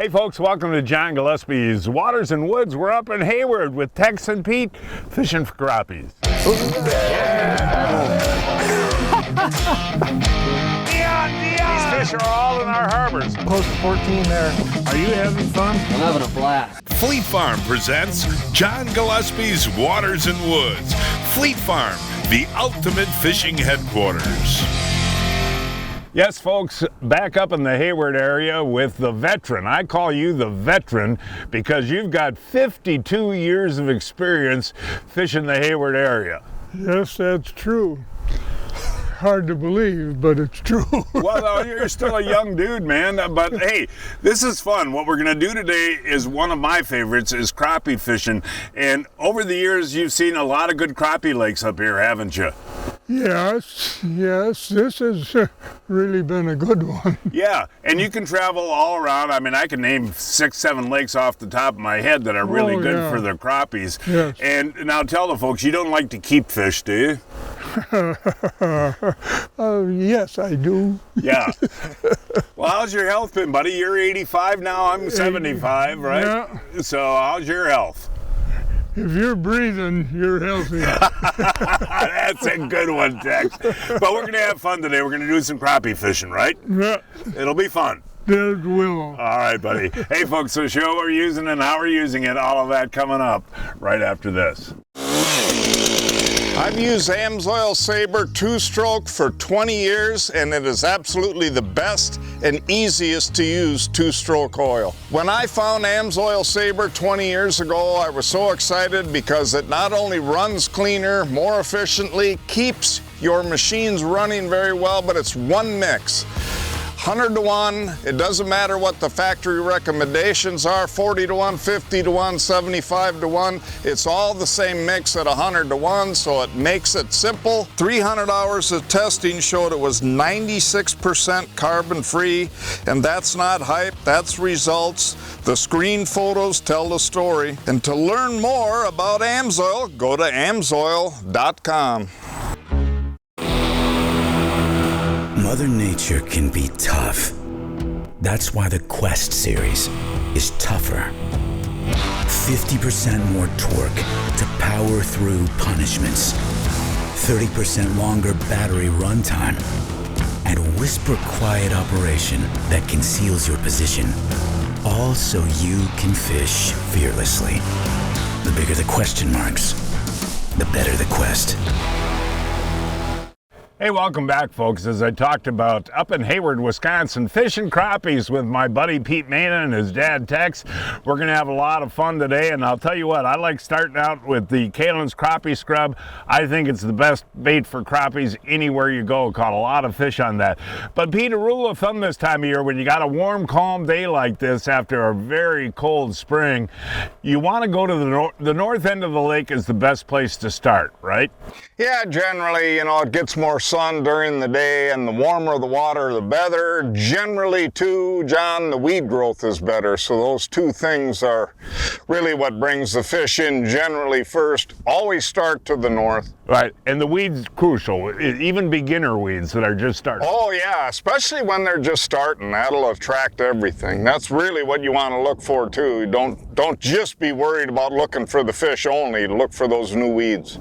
Hey folks, welcome to John Gillespie's Waters and Woods. We're up in Hayward with Tex and Pete fishing for crappies. These fish are all in our harbors. Close to 14 there. Are you having fun? I'm having a blast. Fleet Farm presents John Gillespie's Waters and Woods. Fleet Farm, the ultimate fishing headquarters. Yes, folks, back up in the Hayward area with the veteran. I call you the veteran because you've got 52 years of experience fishing the Hayward area. Yes, that's true. Hard to believe, but it's true. Well, you're still a young dude, man. But hey, this is fun. What we're going to do today is one of my favorites, is crappie fishing. And over the years, you've seen a lot of good crappie lakes up here, haven't you? Yes, this has really been a good one. Yeah, and you can travel all around. I mean, I can name 6, 7 lakes off the top of my head that are really good for the crappies. Yes. And now tell the folks, you don't like to keep fish, do you? Yes, I do. Yeah. Well, how's your health been, buddy? You're 85 now, I'm 75, right? Yeah. So how's your health? If you're breathing, you're healthy. That's a good one, Tex. But we're going to have fun today. We're going to do some crappie fishing, right? Yeah, It'll be fun. it will. All right, buddy. Hey, folks, so show we're using and how we're using it, all of that coming up right after this. I've used Amsoil Sabre 2-stroke for 20 years, and it is absolutely the best and easiest to use 2-stroke oil. When I found Amsoil Sabre 20 years ago, I was so excited because it not only runs cleaner, more efficiently, keeps your machines running very well, but it's one mix. 100 to 1, it doesn't matter what the factory recommendations are, 40 to 1, 50 to 1, 75 to 1, it's all the same mix at 100 to 1, so it makes it simple. 300 hours of testing showed it was 96% carbon free, and that's not hype, that's results. The screen photos tell the story. And to learn more about Amsoil, go to amsoil.com. Mother Nature can be tough. That's why the Quest series is tougher. 50% more torque to power through punishments. 30% longer battery runtime. And whisper quiet operation that conceals your position. All so you can fish fearlessly. The bigger the question marks, the better the Quest. Hey, welcome back, folks. As I talked about, up in Hayward, Wisconsin, fishing crappies with my buddy Pete Mena and his dad Tex. We're going to have a lot of fun today, and I'll tell you what, I like starting out with the Kalin's Crappie Scrub. I think it's the best bait for crappies anywhere you go. Caught a lot of fish on that. But Pete, a rule of thumb this time of year, when you got a warm, calm day like this after a very cold spring, you want to go to the north end of the lake is the best place to start, right? Yeah, generally, it gets more sun during the day, and the warmer the water, the better. Generally, too, John, the weed growth is better. So those two things are really what brings the fish in generally first. Always start to the north. Right, and the weeds crucial, even beginner weeds that are just starting. Oh yeah, especially when they're just starting. That'll attract everything. That's really what you want to look for too. Don't just be worried about looking for the fish only. Look for those new weeds.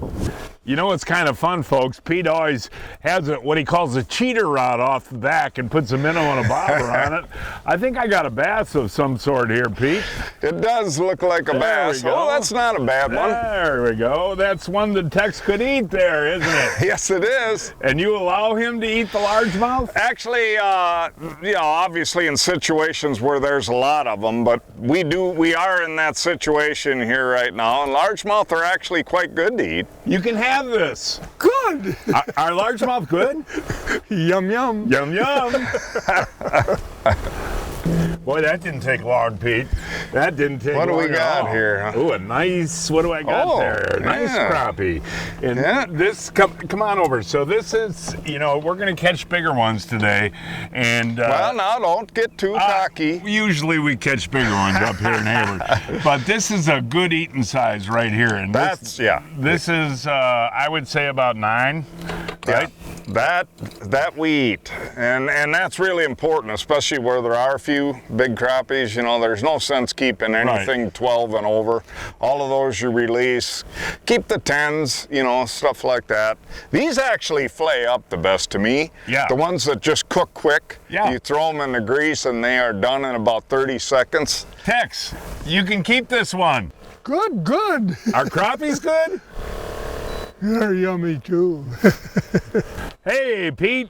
You know what's kind of fun, folks? Pete always has what he calls a cheater rod off the back and puts a minnow and a bobber on it. I think I got a bass of some sort here, Pete. It does look like a bass. Oh, that's not a bad one. There we go. That's one that Tex could eat there, isn't it? Yes, it is. And you allow him to eat the largemouth? Actually, obviously in situations where there's a lot of them, but we are in that situation here right now, and largemouth are actually quite good to eat. You can have this. Good. Are largemouth good? Yum, yum. Yum, yum. Boy, that didn't take long, Pete. That didn't take long. What do we got all. here? Oh, a nice, what do I got there? Nice crappie. And this, come on over. So this is, we're going to catch bigger ones today. And well, now don't get too cocky. Usually we catch bigger ones up here in Hayward. But this is a good eating size right here. And this is, I would say about 9, right? that we eat, and that's really important, especially where there are a few big crappies. You know, there's no sense keeping anything 12 and over. All of those you release. Keep the 10s, you know, stuff like that. These actually flay up the best to me. Yeah. The ones that just cook quick. Yeah. You throw them in the grease and they are done in about 30 seconds. Tex, you can keep this one. Good, good. Are crappies good? They're yummy too. Hey, Pete,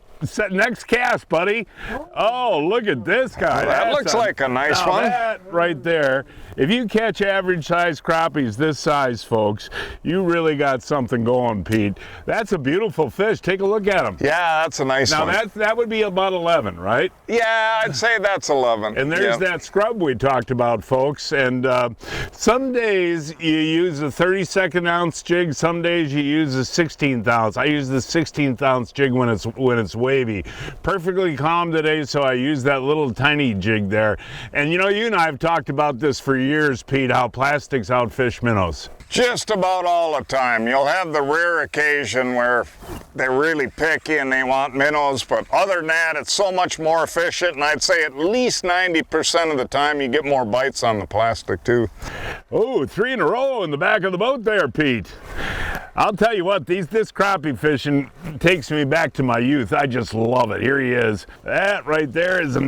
next cast, buddy. Oh, look at this guy. That looks like a nice one. That right there. If you catch average size crappies this size, folks, you really got something going, Pete. That's a beautiful fish. Take a look at him. Yeah, that's a nice one. Now that would be about 11, right? Yeah, I'd say that's 11. And there's that scrub we talked about, folks. And some days you use a 32nd ounce jig. Some days you use a 16th ounce. I use the 16th ounce jig when it's wavy. Perfectly calm today, so I use that little tiny jig there. And you know, you and I have talked about this for years, Pete, how plastics outfish minnows. Just about all the time. You'll have the rare occasion where they're really picky and they want minnows, but other than that, it's so much more efficient, and I'd say at least 90% of the time you get more bites on the plastic too. Oh, 3 in a row in the back of the boat there, Pete. I'll tell you what, this crappie fishing takes me back to my youth. I just love it. Here he is. That right there is a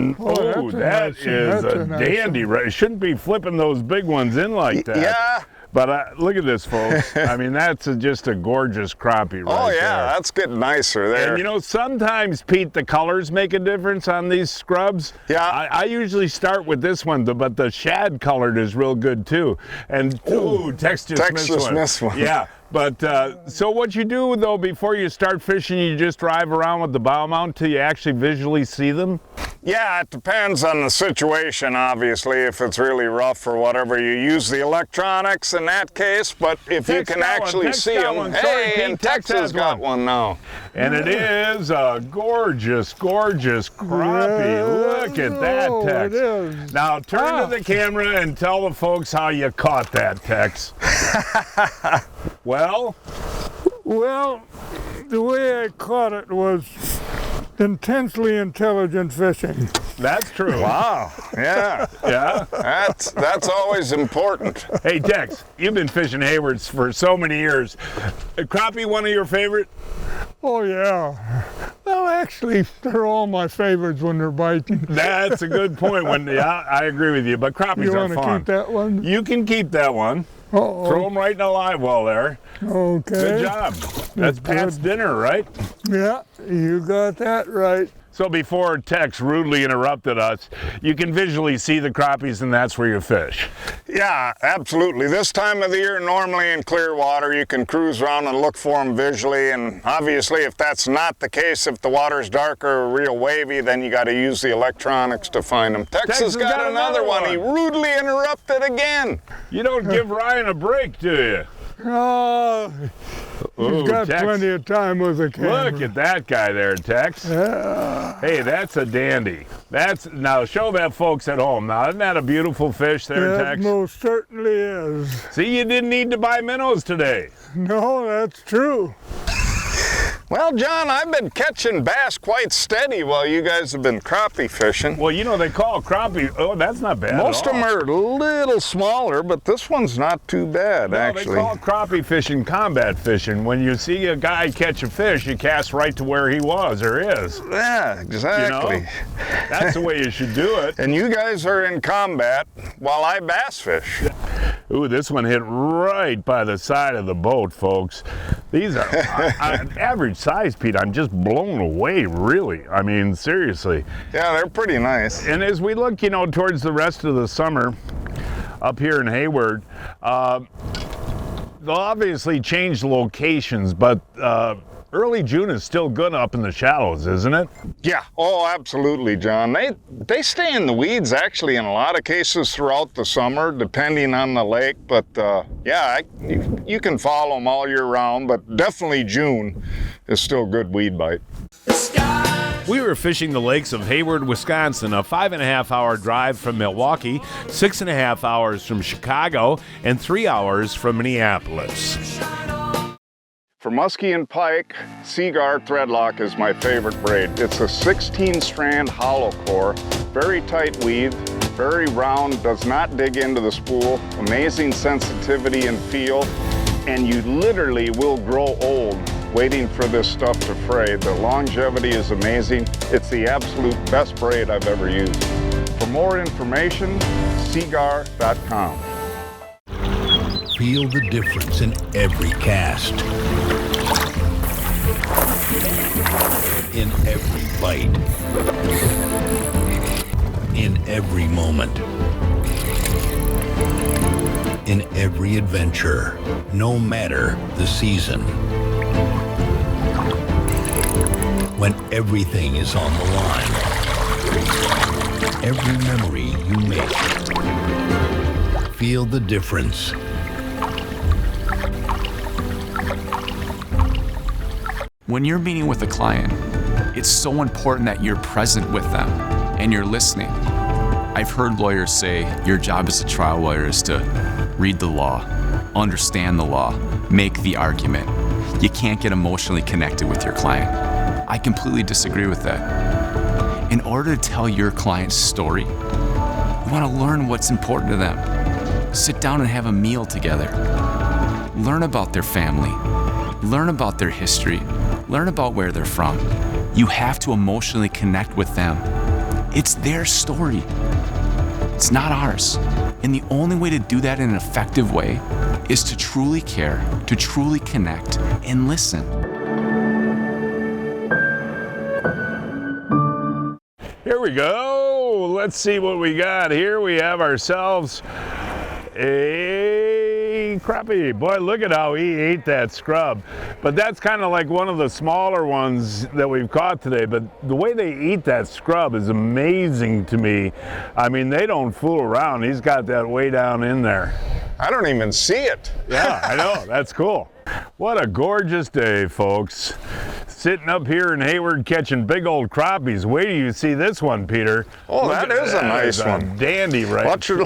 dandy. Right? Shouldn't be flipping those big ones in like that. Yeah. But look at this, folks. I mean, that's just a gorgeous crappie right there. That's getting nicer there. And you know, sometimes, Pete, the colors make a difference on these scrubs. Yeah. I usually start with this one, but the shad colored is real good too. And, Tex just missed one. Yeah. But so what you do though before you start fishing, you just drive around with the bow mount till you actually visually see them? Yeah, it depends on the situation, obviously. If it's really rough or whatever, you use the electronics in that case, but if you can actually see them, hey, and Tex has got one now. And it is a gorgeous, gorgeous crappie. Look at that, Tex. It is. Now turn to the camera and tell the folks how you caught that, Tex. Well, the way I caught it was intensely intelligent fishing. that's true. Wow, yeah. Yeah. That's always important. Hey, Tex, you've been fishing Haywards for so many years. Crappie one of your favorite? Oh yeah. Well, actually, they're all my favorites when they're biting. That's a good point. I agree with you, but crappies You are want to fun. keep that one? You can keep that one. Uh-oh. Throw them right in the live well there. Okay. Good job. That's Pat's dinner, right? Yeah, you got that right. So before Tex rudely interrupted us, you can visually see the crappies, and that's where you fish. Yeah, absolutely. This time of the year, normally in clear water, you can cruise around and look for them visually, and obviously if that's not the case, if the water's dark or real wavy, then you got to use the electronics to find them. Tex has got another one. He rudely interrupted again. You don't give Ryan a break, do you? Oh, he's got Tex. plenty of time with the camera. Look at that guy there, Tex. Yeah. Hey, that's a dandy. Now show that folks at home. Now, isn't that a beautiful fish there, That Tex? most certainly is. See, you didn't need to buy minnows today. No, that's true. Well, John, I've been catching bass quite steady while you guys have been crappie fishing. Well, you know, they call crappie, that's not bad Most at of all. them are a little smaller, but this one's not too bad, No, actually. they call crappie fishing combat fishing. When you see a guy catch a fish, you cast right to where he was or is. Yeah, exactly. You know? That's the way you should do it. And you guys are in combat while I bass fish. Ooh, this one hit right by the side of the boat, folks. These are average size, Pete. I'm just blown away, really. I mean, seriously. Yeah, they're pretty nice. And as we look, you know, towards the rest of the summer up here in Hayward, they'll obviously change locations, but early June is still good up in the shallows, isn't it? Yeah, oh, absolutely, John. They stay in the weeds, actually, in a lot of cases throughout the summer, depending on the lake. But, yeah, you can follow them all year round, but definitely June is still good weed bite. We were fishing the lakes of Hayward, Wisconsin, a 5.5-hour drive from Milwaukee, 6.5 hours from Chicago, and 3 hours from Minneapolis. For muskie and pike, Seagar threadlock is my favorite braid. It's a 16-strand hollow core, very tight weave, very round, does not dig into the spool, amazing sensitivity and feel, and you literally will grow old waiting for this stuff to fray. The longevity is amazing. It's the absolute best braid I've ever used. For more information, seagar.com. Feel the difference in every cast, in every bite, in every moment, in every adventure, no matter the season. When everything is on the line, every memory you make, feel the difference. When you're meeting with a client, it's so important that you're present with them and you're listening. I've heard lawyers say your job as a trial lawyer is to read the law, understand the law, make the argument. You can't get emotionally connected with your client. I completely disagree with that. In order to tell your client's story, you want to learn what's important to them. Sit down and have a meal together. Learn about their family. Learn about their history. Learn about where they're from. You have to emotionally connect with them. It's their story. It's not ours. And the only way to do that in an effective way is to truly care, to truly connect, and listen. Here we go. Let's see what we got here. We have ourselves a crappie. Boy, look at how he ate that scrub. But that's kind of like one of the smaller ones that we've caught today. But the way they eat that scrub is amazing to me. I mean, they don't fool around. He's got that way down in there. I don't even see it. Yeah, I know. That's cool. What a gorgeous day, folks. Sitting up here in Hayward catching big old crappies. Wait till you see this one, Peter. Oh, Look that at is a nice one. Dandy, right? Watch your...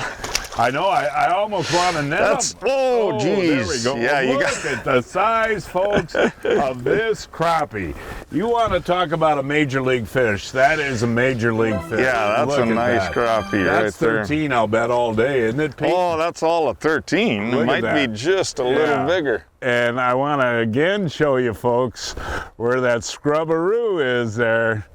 I know, I almost want to net That's, them. oh, geez. There we go. Yeah, you Look got at the size, folks, of this crappie. You want to talk about a major league fish. That is a major league fish. Yeah, that's Look a at nice that. crappie That's right there. 13, I'll bet, all day, isn't it, Pete? Oh, that's all a 13. Look It at might be that. just a little bigger. And I want to again show you folks where that scrubberoo is there.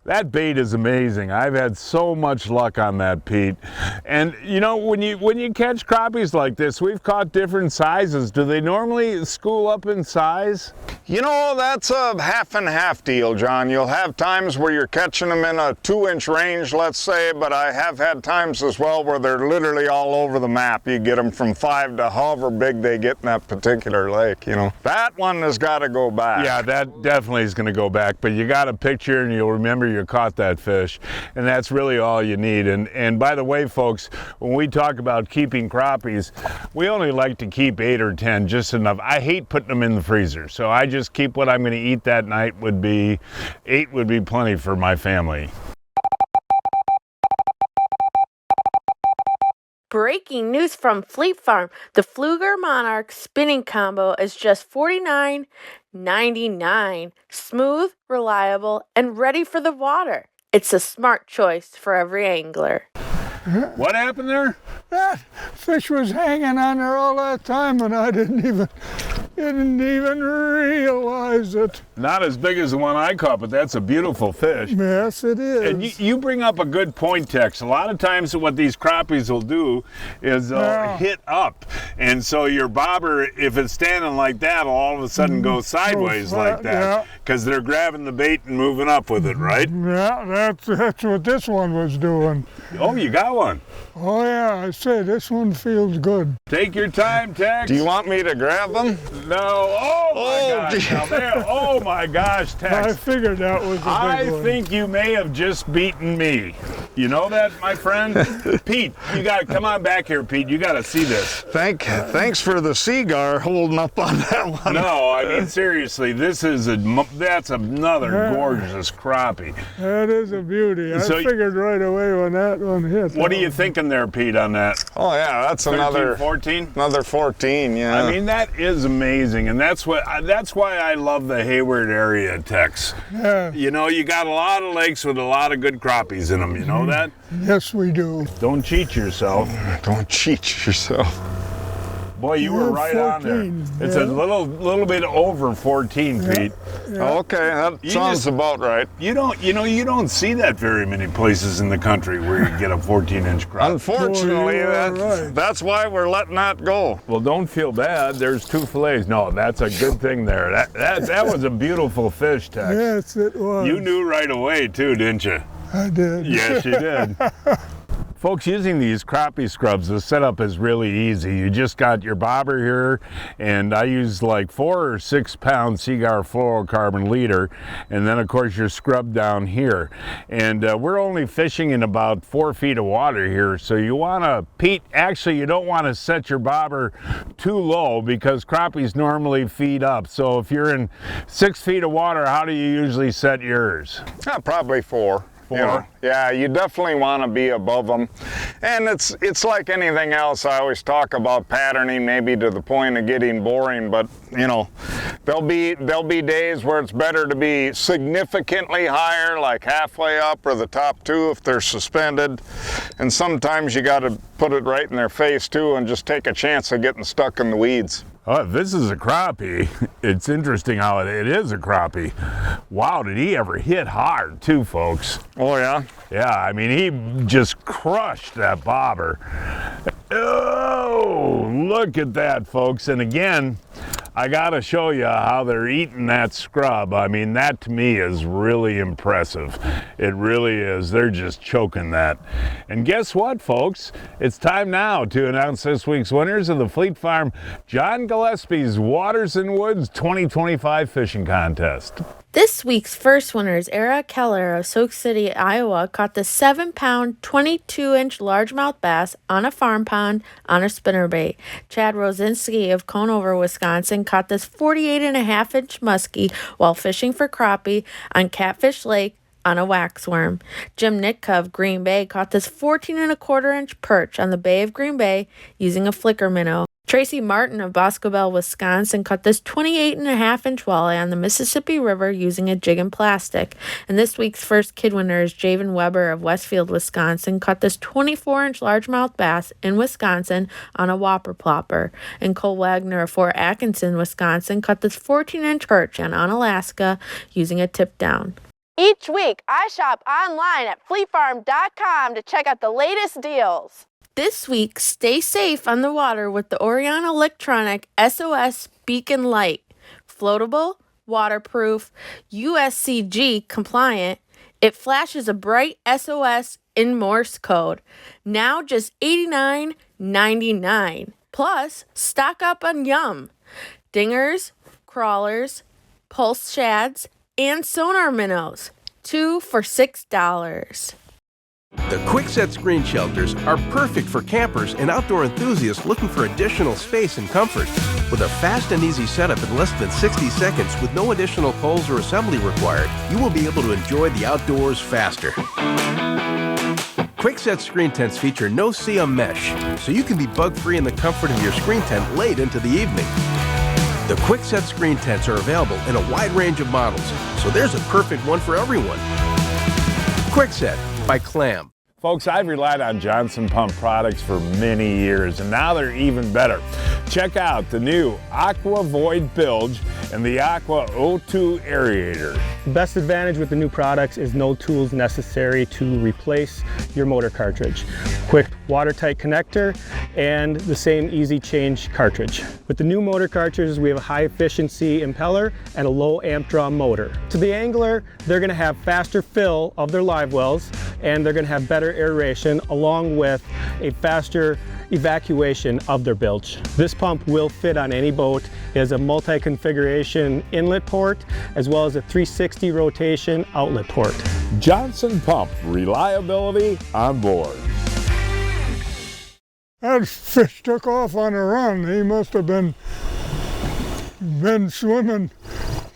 That bait is amazing. I've had so much luck on that, Pete. And you know, when you catch crappies like this, we've caught different sizes. Do they normally school up in size? You know, that's a half and half deal, John. You'll have times where you're catching them in a 2-inch range, let's say, but I have had times as well where they're literally all over the map. You get them from 5 to however big they get in that particular lake, you know. That one has got to go back. Yeah, that definitely is going to go back, but you got a picture and you'll remember you caught that fish, and that's really all you need. And by the way, folks, when we talk about keeping crappies, we only like to keep 8 or 10, just enough. I hate putting them in the freezer, so I just keep what I'm going to eat that night. 8 would be plenty for my family. Breaking news from Fleet Farm. The Pflueger Monarch spinning combo is just $49.99. Smooth, reliable, and ready for the water. It's a smart choice for every angler. What happened there? That fish was hanging on there all that time and I didn't even realize it. Not as big as the one I caught, but that's a beautiful fish. Yes, it is. And you bring up a good point, Tex. A lot of times what these crappies will do is they'll hit up. And so your bobber, if it's standing like that, will all of a sudden go sideways like that. Because they're grabbing the bait and moving up with it, right? Yeah, that's what this one was doing. Oh, you got one. Oh yeah, I say this one feels good. Take your time, Tex. Do you want me to grab them? No. Oh my gosh, Tex. I figured that was a big one. I think you may have just beaten me. You know that, my friend? Pete, you got to come on back here, Pete. You got to see this. Thanks for the Seagar holding up on that one. No, I mean seriously, that's another gorgeous crappie. That is a beauty. I figured right away when that one hit. What are you thinking there, Pete, on that? Oh yeah, that's 13, another 14? Another 14, yeah. I mean, that is amazing. amazing, and that's why I love the Hayward area, Tex. Yeah. You know, you got a lot of lakes with a lot of good crappies in them. You know that? Yes, we do. Don't cheat yourself. Don't cheat yourself. Boy, you were We're right 14, on there. It's yeah. a little bit over 14 feet. Okay, that sounds about right. You don't see that very many places in the country where you get a 14-inch crappie. Unfortunately, you are right. that's why we're letting that go. Well, don't feel bad. There's 2 fillets. No, that's a good thing there. That was a beautiful fish, Tex. Yes, it was. You knew right away too, didn't you? I did. Yes, you did. Folks, using these crappie scrubs, the setup is really easy. You just got your bobber here, and I use like 4 or 6 pound Seaguar fluorocarbon leader, and then of course your scrub down here. And we're only fishing in about 4 feet of water here, so you want to, Pete, actually you don't want to set your bobber too low because crappies normally feed up. So if you're in 6 feet of water, how do you usually set yours? Probably 4. You know, yeah, you definitely want to be above them, and it's like anything else. I always talk about patterning, maybe to the point of getting boring, but you know, there'll be days where it's better to be significantly higher, like halfway up or the top 2 if they're suspended, and sometimes you got to put it right in their face too and just take a chance of getting stuck in the weeds. Oh, if this is a crappie, it's interesting how it is a crappie. Wow, did he ever hit hard too, folks? Oh yeah? Yeah, I mean, he just crushed that bobber. Oh, look at that, folks. And again, I gotta show you how they're eating that scrub. I mean, that to me is really impressive. It really is. They're just choking that. And guess what, folks? It's time now to announce this week's winners of the Fleet Farm John Gillespie's Waters and Woods 2025 Fishing Contest. This week's first winners, Era Keller of Sauk City, Iowa, caught the 7-pound, 22-inch largemouth bass on a farm pond on a spinnerbait. Chad Rosinski of Conover, Wisconsin, caught this 48.5-inch muskie while fishing for crappie on Catfish Lake on a waxworm. Jim Nitka of Green Bay caught this 14.25-inch perch on the Bay of Green Bay using a flicker minnow. Tracy Martin of Boscobel, Wisconsin, caught this 28.5-inch walleye on the Mississippi River using a jig and plastic. And this week's first kid winner is Javen Weber of Westfield, Wisconsin, caught this 24-inch largemouth bass in Wisconsin on a whopper plopper. And Cole Wagner of Fort Atkinson, Wisconsin, caught this 14-inch perch on Alaska using a tip down. Each week, I shop online at fleetfarm.com to check out the latest deals. This week, stay safe on the water with the Orion Electronic SOS Beacon Light. Floatable, waterproof, USCG compliant. It flashes a bright SOS in Morse code. Now just $89.99. Plus, stock up on Yum, dingers, crawlers, pulse shads, and sonar minnows. 2 for $6. The Quickset screen shelters are perfect for campers and outdoor enthusiasts looking for additional space and comfort. With a fast and easy setup in less than 60 seconds with no additional poles or assembly required, you will be able to enjoy the outdoors faster. Quickset screen tents feature no CM mesh, so you can be bug-free in the comfort of your screen tent late into the evening. The Quickset screen tents are available in a wide range of models, so there's a perfect one for everyone. Quickset by Clam. Folks, I've relied on Johnson Pump products for many years, and now they're even better. Check out the new Aqua Void Bilge and the Aqua O2 Aerator. The best advantage with the new products is no tools necessary to replace your motor cartridge. Quick watertight connector and the same easy change cartridge. With the new motor cartridges, we have a high efficiency impeller and a low amp draw motor. To the angler, they're going to have faster fill of their live wells, and they're going to have better aeration along with a faster evacuation of their bilge. This pump will fit on any boat. It has a multi-configuration inlet port as well as a 360 rotation outlet port. Johnson Pump, reliability on board. That fish took off on a run. He must have been swimming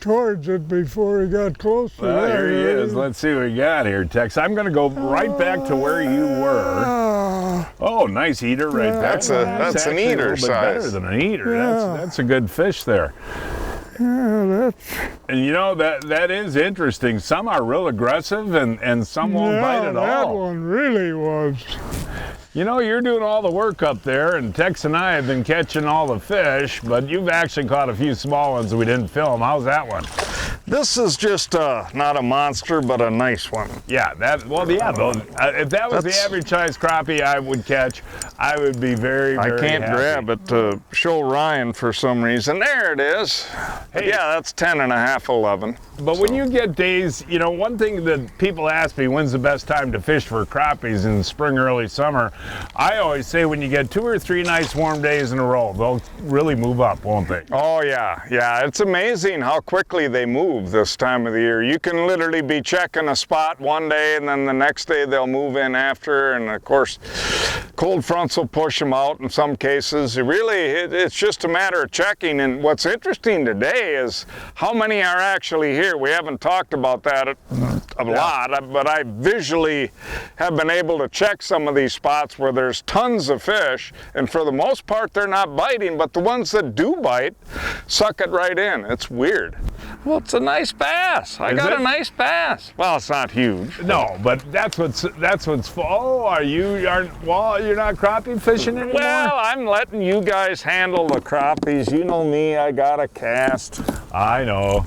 towards it before he got close to Well, that. here he is. Let's see what we got here, Tex. I'm going to go right back to where you were. Oh, nice eater right there. That's an eater size. Better than an eater. Yeah. That's a good fish there. Yeah, And you know, that is interesting. Some are real aggressive and some won't bite at all. That one really was. You know, you're doing all the work up there, and Tex and I have been catching all the fish, but you've actually caught a few small ones that we didn't film. How's that one? This is just not a monster, but a nice one. Yeah, if that was the average size crappie I would catch, I would be very, very I can't happy. grab it to show Ryan for some reason. There it is. Hey. Yeah, that's 10 and a half, 11. But when you get days, you know, one thing that people ask me, when's the best time to fish for crappies in spring, early summer? I always say when you get 2 or 3 nice warm days in a row, they'll really move up, won't they? Oh yeah, it's amazing how quickly they move this time of the year. You can literally be checking a spot one day and then the next day they'll move in after, and of course cold fronts will push them out in some cases. It's just a matter of checking. And what's interesting today is how many are actually here. We haven't talked about that a lot, but I visually have been able to check some of these spots where there's tons of fish, and for the most part they're not biting, but the ones that do bite suck it right in. It's weird. Well, it's a nice bass. I got a nice bass. Well, it's not huge. No, but that's what's. Oh, you're not crappie fishing anymore? Well, I'm letting you guys handle the crappies. You know me, I got a cast. I know.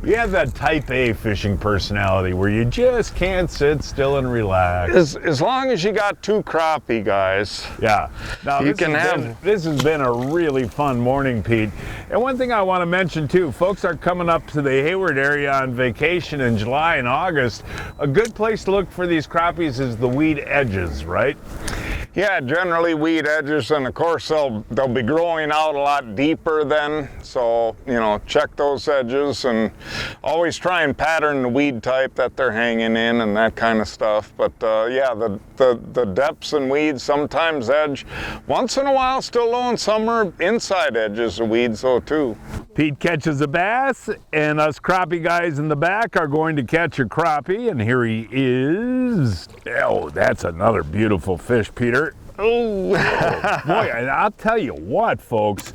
You have that type A fishing personality where you just can't sit still and relax. As long as you got 2 crappie, guys. Yeah. Now, this has been a really fun morning, Pete. And one thing I want to mention too, folks are coming up to the Hayward area on vacation in July and August. A good place to look for these crappies is the weed edges, right? Yeah, generally weed edges, and of course they'll be growing out a lot deeper then, so you know, check those edges and always try and pattern the weed type that they're hanging in and that kind of stuff. But yeah, the depths and weeds sometimes edge. Once in a while still low, and some are inside edges of weeds though too. Pete catches a bass, and us crappie guys in the back are going to catch a crappie, and here he is. Oh, that's another beautiful fish, Peter. Oh, boy, and I'll tell you what, folks,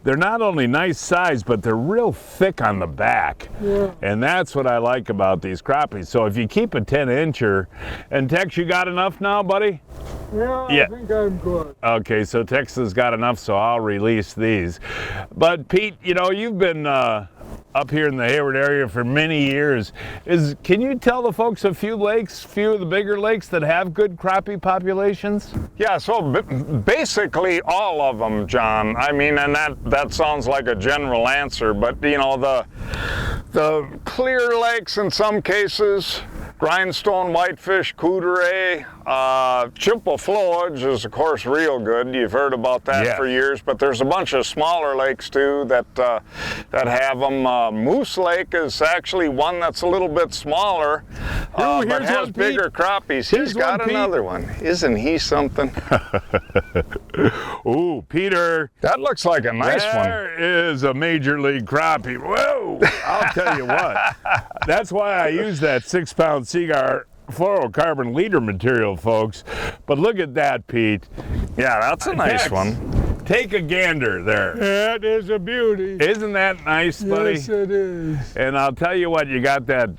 they're not only nice size, but they're real thick on the back. Yeah. And that's what I like about these crappies. So if you keep a 10-incher, and Tex, you got enough now, buddy? Yeah, I think I'm good. Okay, so Tex has got enough, so I'll release these. But Pete, you know, you've been up here in the Hayward area for many years. Can you tell the folks a few of the bigger lakes that have good crappie populations? Yeah, so basically all of them, John. I mean, and that sounds like a general answer, but you know, the clear lakes in some cases, grindstone whitefish, coudray, Chippewa flowage is of course real good. You've heard about that for years, but there's a bunch of smaller lakes too that have them. Moose Lake is actually one that's a little bit smaller, but has bigger crappies. He's got another one. Isn't he something? Ooh, Peter. That looks like a nice one. There is a major league crappie. Whoa! I'll tell you what. That's why I use that 6-pound Seaguar fluorocarbon leader material, folks. But look at that, Pete. Yeah, that's a nice one. Take a gander there. That is a beauty. Isn't that nice, buddy? Yes, it is. And I'll tell you what, you got that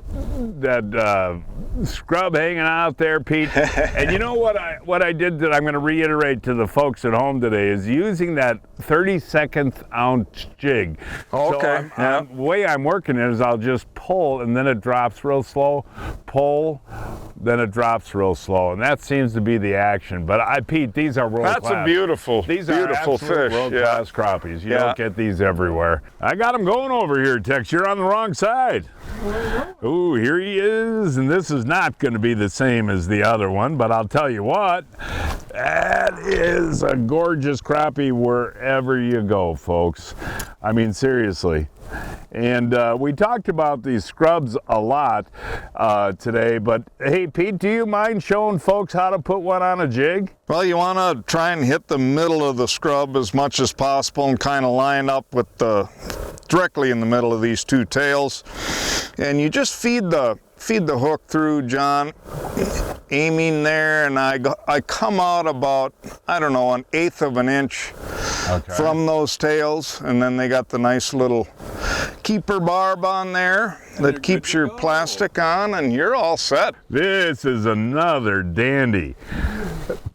scrub hanging out there, Pete. And you know what I did that I'm going to reiterate to the folks at home today is using that 32nd ounce jig. Okay. So the way I'm working it is I'll just pull and then it drops real slow. Pull, then it drops real slow, and that seems to be the action. But Pete, these are world class. That's a beautiful fish. World-class crappies. You don't get these everywhere. I got them going over here, Tex. You're on the wrong side. Ooh, here he is, and this is not going to be the same as the other one, but I'll tell you what, that is a gorgeous crappie wherever you go, folks. I mean, seriously. And we talked about these scrubs a lot today, but hey, Pete, do you mind showing folks how to put one on a jig? Well, you want to try and hit the middle of the scrub as much as possible and kind of line up with directly in the middle of these 2 tails. And you just feed the hook through, John. aiming there, and I come out about, I don't know, 1/8 of an inch from those tails, and then they got the nice little keeper barb on there that keeps your plastic on, and you're all set. This is another dandy.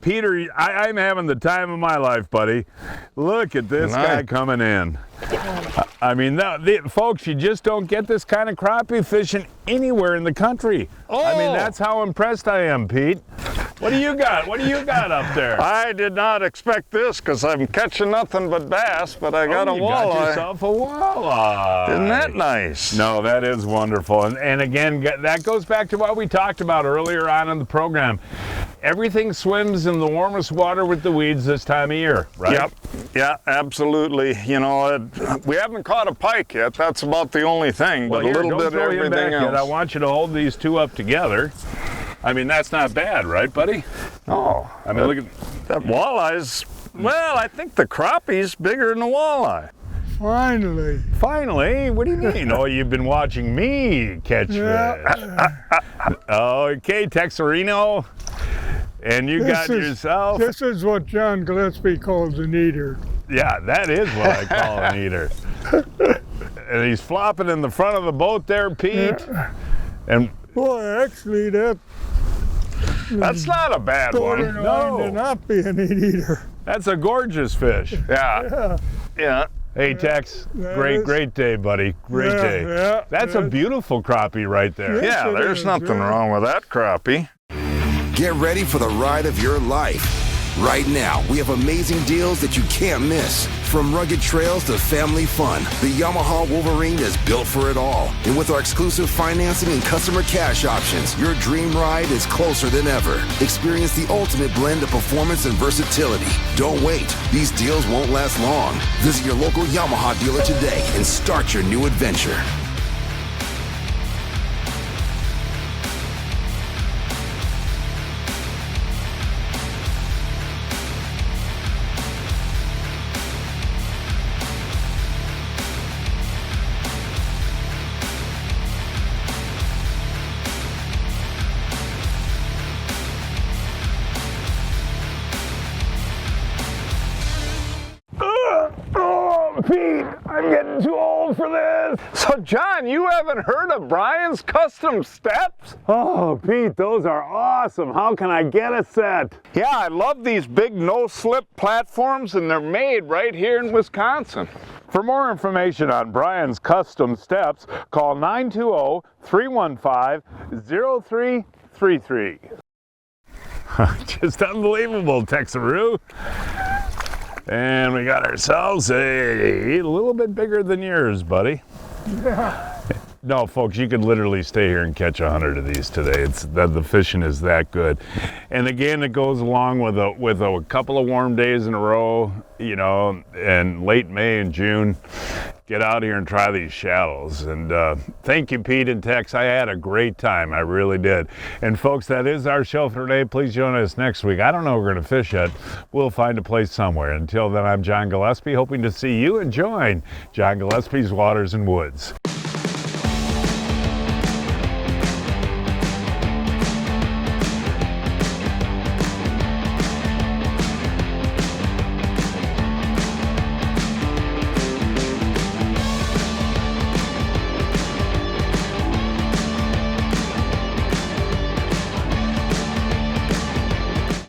Peter, I'm having the time of my life, buddy. Look at this guy coming in. I mean, folks, you just don't get this kind of crappie fishing anywhere in the country. I mean, that's how impressed I am, Pete. What do you got? What do you got up there? I did not expect this because I'm catching nothing but bass, but I got a walleye. Got yourself a walleye. Isn't that nice? No, that is wonderful. And again, that goes back to what we talked about earlier on in the program. Everything swims in the warmest water with the weeds this time of year, right? Yep. Yeah, absolutely. You know, we haven't caught a pike yet. That's about the only thing, but a little bit of everything else. I want you to hold these two up together. I mean, that's not bad, right, buddy? Oh, I mean, look at that walleye's. Well, I think the crappie's bigger than the walleye. Finally. Finally? What do you mean? Oh, you've been watching me catch fish. Okay, Texarino. And you got yourself. This is what John Gillespie calls an eater. Yeah, that is what I call an eater. And he's flopping in the front of the boat there, Pete. And well, actually, that's not a bad one. No, to not be an eater. That's a gorgeous fish. Yeah. Hey, Tex, great day, buddy. Great day. Yeah, that's a beautiful crappie right there. Yeah, there's nothing wrong with that crappie. Get ready for the ride of your life. Right now, we have amazing deals that you can't miss. From rugged trails to family fun, the Yamaha Wolverine is built for it all. And with our exclusive financing and customer cash options, your dream ride is closer than ever. Experience the ultimate blend of performance and versatility. Don't wait. These deals won't last long. Visit your local Yamaha dealer today and start your new adventure. Pete, I'm getting too old for this. So, John, you haven't heard of Brian's Custom Steps? Oh, Pete, those are awesome. How can I get a set? Yeah, I love these big no-slip platforms, and they're made right here in Wisconsin. For more information on Brian's Custom Steps, call 920-315-0333. Just unbelievable, Texaroo. And we got ourselves a little bit bigger than yours, buddy. Yeah. No, folks, you could literally stay here and catch 100 of these today. The fishing is that good. And again, it goes along with a couple of warm days in a row, you know, and late May and June. Get out here and try these shallows. And thank you, Pete and Tex. I had a great time. I really did. And folks, that is our show for today. Please join us next week. I don't know if we're going to fish yet. We'll find a place somewhere. Until then, I'm John Gillespie, hoping to see you and join John Gillespie's Waters and Woods.